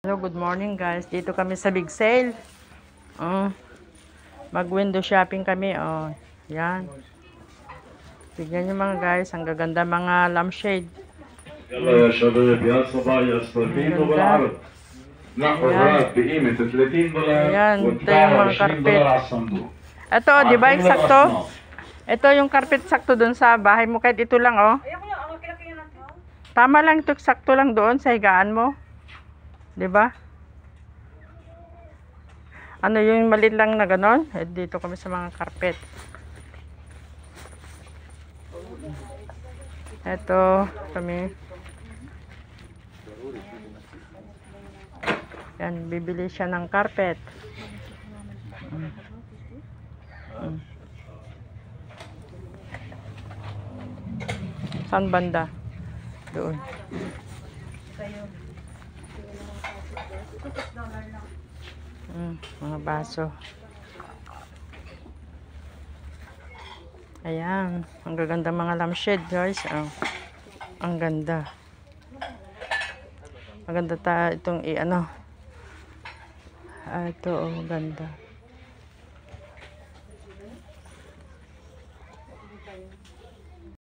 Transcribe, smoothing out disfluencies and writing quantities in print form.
Hello, good morning guys. Dito kami sa big sale. Mag-window shopping kami. Yan. Tignan nyo mga guys. Ang gaganda mga lampshade. يلا يا شباب يا صبايا استفيدوا بالعرض. نقوا الراب بقيمة $30 وادفعوا $20 على الصندوق. Ito, di ba eksakto? Ito yung carpet sakto dun sa bahay mo. Kahit ito lang, oh. Tama lang ito, eksakto lang doon sa higaan mo. Di ba? Ano yung maliit lang na ganon? Dito kami sa mga carpet. Ito, kami. Yan, bibili siya ng carpet. Saan banda? Doon. Mga baso. Ayan. Ang gaganda mga lampshade guys. Ang ganda. Maganda itong i-ano. Ito, ganda.